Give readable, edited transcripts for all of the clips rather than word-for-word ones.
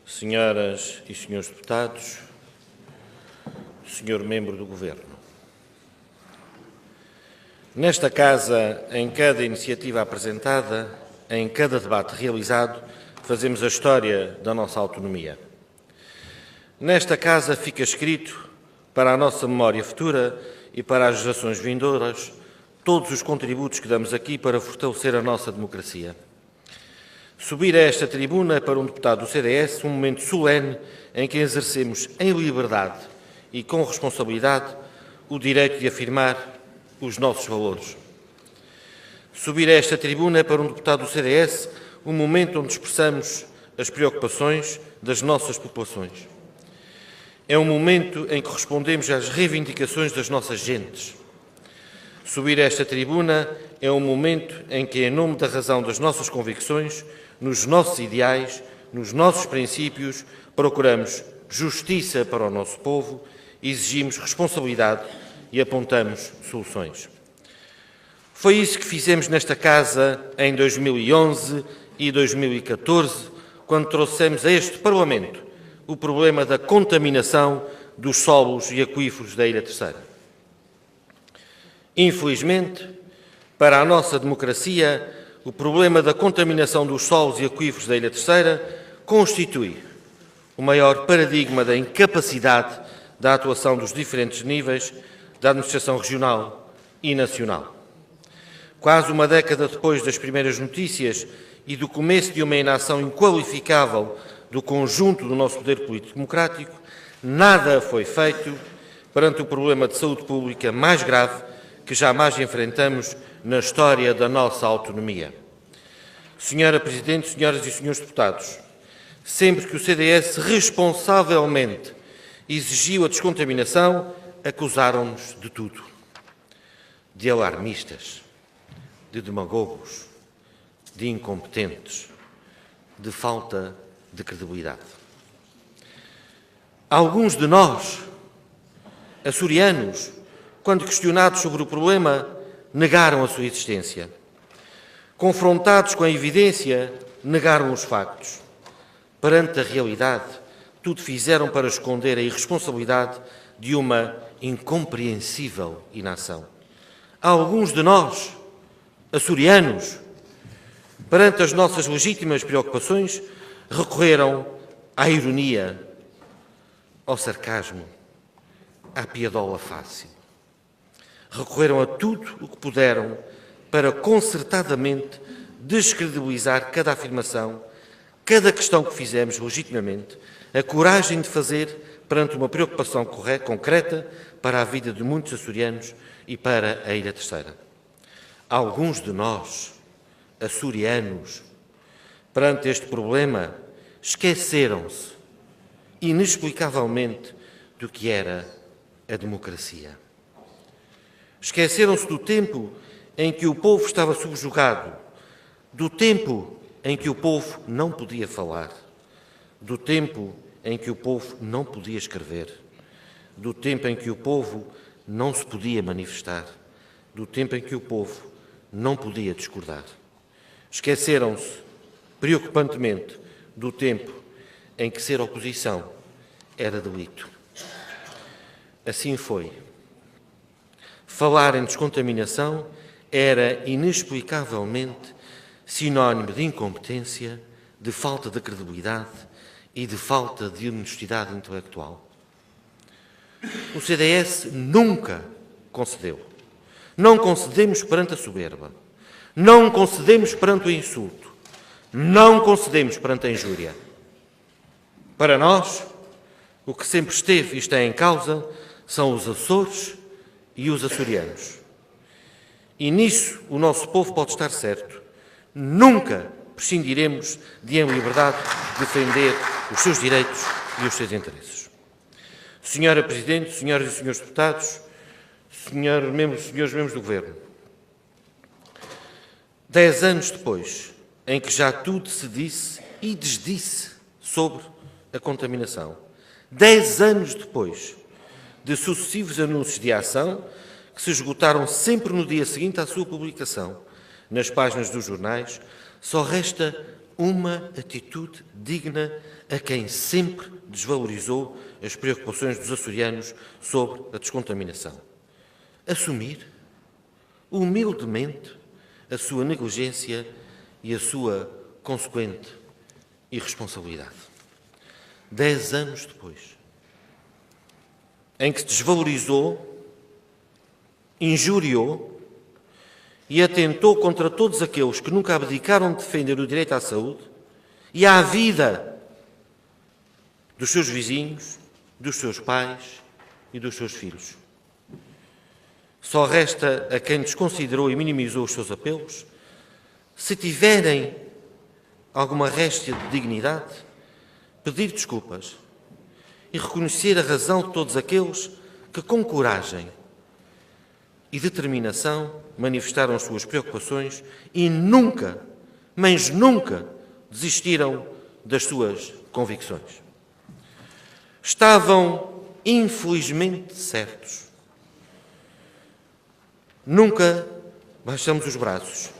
Senhoras e senhores deputados, senhor membro do Governo, nesta Casa, em cada iniciativa apresentada, em cada debate realizado, fazemos a história da nossa autonomia. Nesta Casa fica escrito, para a nossa memória futura e para as gerações vindouras, todos os contributos que damos aqui para fortalecer a nossa democracia. Subir a esta tribuna para um deputado do CDS, um momento solene em que exercemos em liberdade e com responsabilidade o direito de afirmar os nossos valores. Subir a esta tribuna para um deputado do CDS, um momento onde expressamos as preocupações das nossas populações. É um momento em que respondemos às reivindicações das nossas gentes. Subir a esta tribuna é um momento em que, em nome da razão das nossas convicções, nos nossos ideais, nos nossos princípios, procuramos justiça para o nosso povo, exigimos responsabilidade e apontamos soluções. Foi isso que fizemos nesta Casa em 2011 e 2014, quando trouxemos a este Parlamento o problema da contaminação dos solos e aquíferos da Ilha Terceira. Infelizmente, para a nossa democracia, o problema da contaminação dos solos e aquíferos da Ilha Terceira constitui o maior paradigma da incapacidade da atuação dos diferentes níveis da administração regional e nacional. Quase uma década depois das primeiras notícias e do começo de uma inação inqualificável do conjunto do nosso poder político democrático, nada foi feito perante o problema de saúde pública mais grave que jamais enfrentamos na história da nossa autonomia. Senhora Presidente, senhoras e senhores deputados, sempre que o CDS responsavelmente exigiu a descontaminação, acusaram-nos de tudo. De alarmistas, de demagogos, de incompetentes, de falta de credibilidade. Alguns de nós, açorianos, quando questionados sobre o problema, negaram a sua existência. Confrontados com a evidência, negaram os factos. Perante a realidade, tudo fizeram para esconder a irresponsabilidade de uma incompreensível inação. Alguns de nós, açorianos, perante as nossas legítimas preocupações, recorreram à ironia, ao sarcasmo, à piadola fácil. Recorreram a tudo o que puderam para concertadamente descredibilizar cada afirmação, cada questão que fizemos legitimamente, a coragem de fazer perante uma preocupação concreta para a vida de muitos açorianos e para a Ilha Terceira. Alguns de nós, açorianos, perante este problema, esqueceram-se inexplicavelmente do que era a democracia. Esqueceram-se do tempo em que o povo estava subjugado, do tempo em que o povo não podia falar, do tempo em que o povo não podia escrever, do tempo em que o povo não se podia manifestar, do tempo em que o povo não podia discordar. Esqueceram-se, preocupantemente, do tempo em que ser oposição era delito. Assim foi. Falar em descontaminação era inexplicavelmente sinónimo de incompetência, de falta de credibilidade e de falta de honestidade intelectual. O CDS nunca concedeu. Não concedemos perante a soberba. Não concedemos perante o insulto. Não concedemos perante a injúria. Para nós, o que sempre esteve e está em causa são os Açores e os açorianos. E nisso o nosso povo pode estar certo. Nunca prescindiremos de, em liberdade, defender os seus direitos e os seus interesses. Senhora Presidente, senhoras e senhores deputados, senhores membros do Governo, 10 anos depois, em que já tudo se disse e desdisse sobre a contaminação, 10 anos depois de sucessivos anúncios de ação que se esgotaram sempre no dia seguinte à sua publicação nas páginas dos jornais, só resta uma atitude digna a quem sempre desvalorizou as preocupações dos açorianos sobre a descontaminação. Assumir, humildemente, a sua negligência e a sua consequente irresponsabilidade. 10 anos depois, em que se desvalorizou, injuriou e atentou contra todos aqueles que nunca abdicaram de defender o direito à saúde e à vida dos seus vizinhos, dos seus pais e dos seus filhos. Só resta a quem desconsiderou e minimizou os seus apelos, se tiverem alguma réstia de dignidade, pedir desculpas e reconhecer a razão de todos aqueles que, com coragem e determinação, manifestaram as suas preocupações e nunca, mas nunca, desistiram das suas convicções. Estavam, infelizmente, certos. Nunca baixamos os braços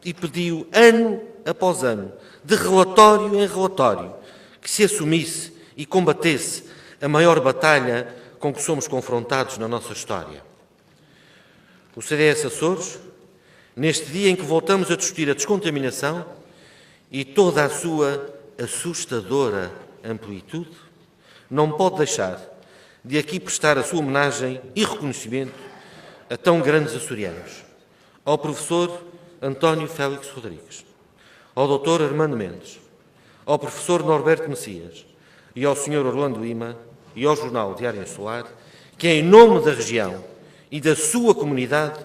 e pediu, ano após ano, de relatório em relatório, que se assumisse e combatesse a maior batalha com que somos confrontados na nossa história. O CDS Açores, neste dia em que voltamos a discutir a descontaminação e toda a sua assustadora amplitude, não pode deixar de aqui prestar a sua homenagem e reconhecimento a tão grandes açorianos, ao professor António Félix Rodrigues, ao Dr. Armando Mendes, ao professor Norberto Messias e ao Sr. Orlando Lima e ao jornal Diário Insular, que em nome da região e da sua comunidade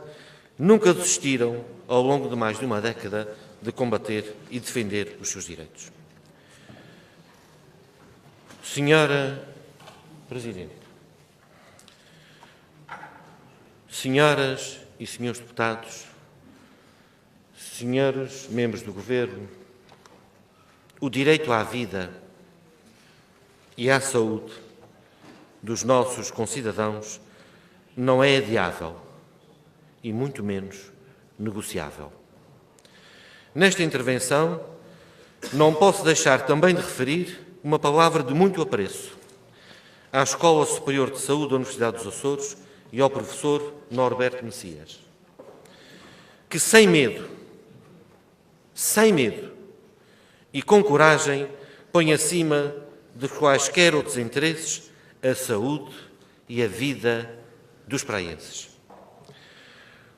nunca desistiram, ao longo de mais de uma década, de combater e defender os seus direitos. Senhora Presidente, senhoras e senhores deputados, senhores membros do Governo, o direito à vida e à saúde dos nossos concidadãos não é adiável e muito menos negociável. Nesta intervenção, não posso deixar também de referir uma palavra de muito apreço à Escola Superior de Saúde da Universidade dos Açores e ao professor Norberto Messias, que sem medo e com coragem põe acima de quaisquer outros interesses a saúde e a vida dos praenses.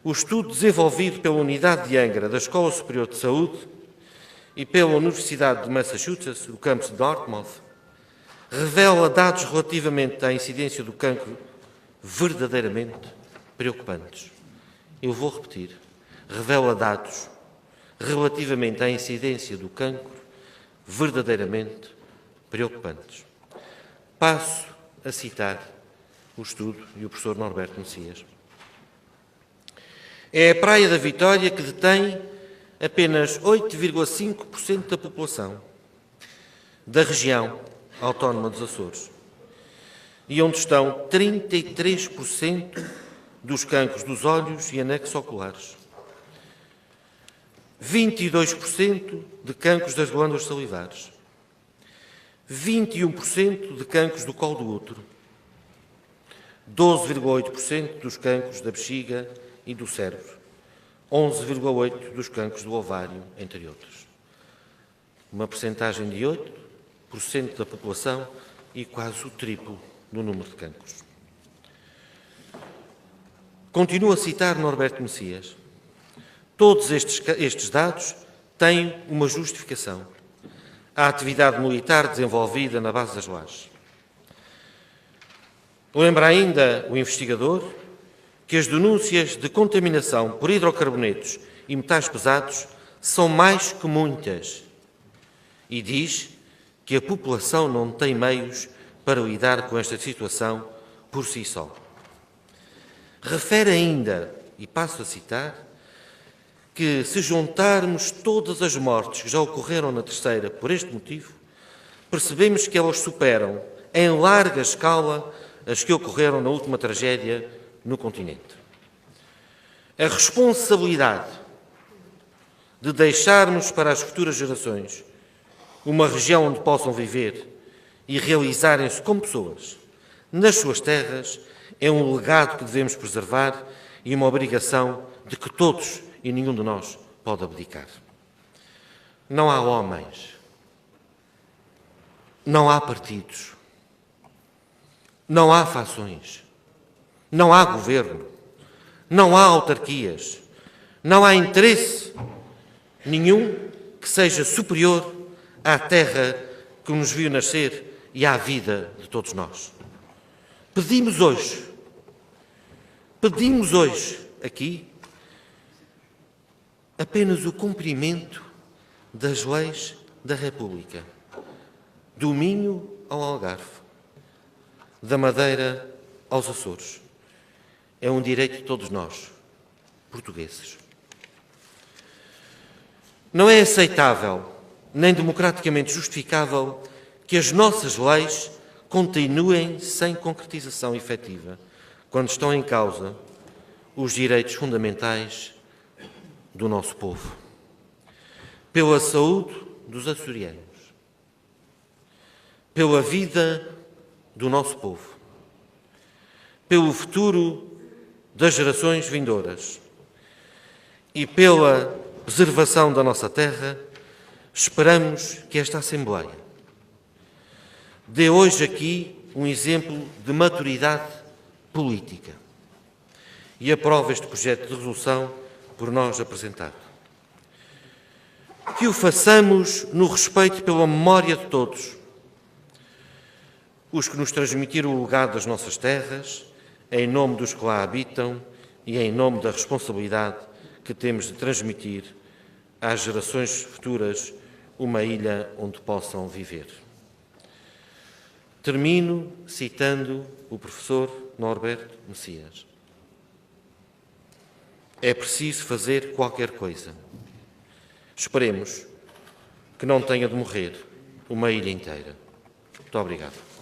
O estudo desenvolvido pela Unidade de Angra da Escola Superior de Saúde e pela Universidade de Massachusetts, do campus de Dartmouth, revela dados relativamente à incidência do cancro verdadeiramente preocupantes. Eu vou repetir. Revela dados relativamente à incidência do cancro verdadeiramente preocupantes. Passo a citar o estudo e o professor Norberto Messias. É a Praia da Vitória que detém apenas 8,5% da população da região autónoma dos Açores e onde estão 33% dos cancros dos olhos e anexos oculares, 22% de cancros das glândulas salivares, 21% de cancros do colo do útero, 12,8% dos cancros da bexiga e do cérebro, 11,8% dos cancros do ovário, entre outros. Uma percentagem de 8% da população e quase o triplo do número de cancros. Continuo a citar Norberto Messias. Todos estes dados têm uma justificação. A atividade militar desenvolvida na base das lajes. Lembra ainda o investigador que as denúncias de contaminação por hidrocarbonetos e metais pesados são mais que muitas e diz que a população não tem meios para lidar com esta situação por si só. Refere ainda, e passo a citar, que se juntarmos todas as mortes que já ocorreram na Terceira por este motivo, percebemos que elas superam em larga escala as que ocorreram na última tragédia no continente. A responsabilidade de deixarmos para as futuras gerações uma região onde possam viver e realizarem-se como pessoas nas suas terras é um legado que devemos preservar e uma obrigação de que todos e nenhum de nós pode abdicar. Não há homens, não há partidos, não há fações, não há governo, não há autarquias, não há interesse nenhum que seja superior à terra que nos viu nascer e à vida de todos nós. Pedimos hoje aqui apenas o cumprimento das leis da República, do Minho ao Algarve, da Madeira aos Açores. É um direito de todos nós, portugueses. Não é aceitável, nem democraticamente justificável, que as nossas leis continuem sem concretização efetiva, quando estão em causa os direitos fundamentais do nosso povo. Pela saúde dos açorianos, pela vida do nosso povo, pelo futuro das gerações vindouras e pela preservação da nossa terra, esperamos que esta Assembleia dê hoje aqui um exemplo de maturidade política e aprove este projeto de resolução por nós apresentado. Que o façamos no respeito pela memória de todos, os que nos transmitiram o legado das nossas terras, em nome dos que lá habitam e em nome da responsabilidade que temos de transmitir às gerações futuras uma ilha onde possam viver. Termino citando o professor Norberto Messias. É preciso fazer qualquer coisa. Esperemos que não tenha de morrer uma ilha inteira. Muito obrigado.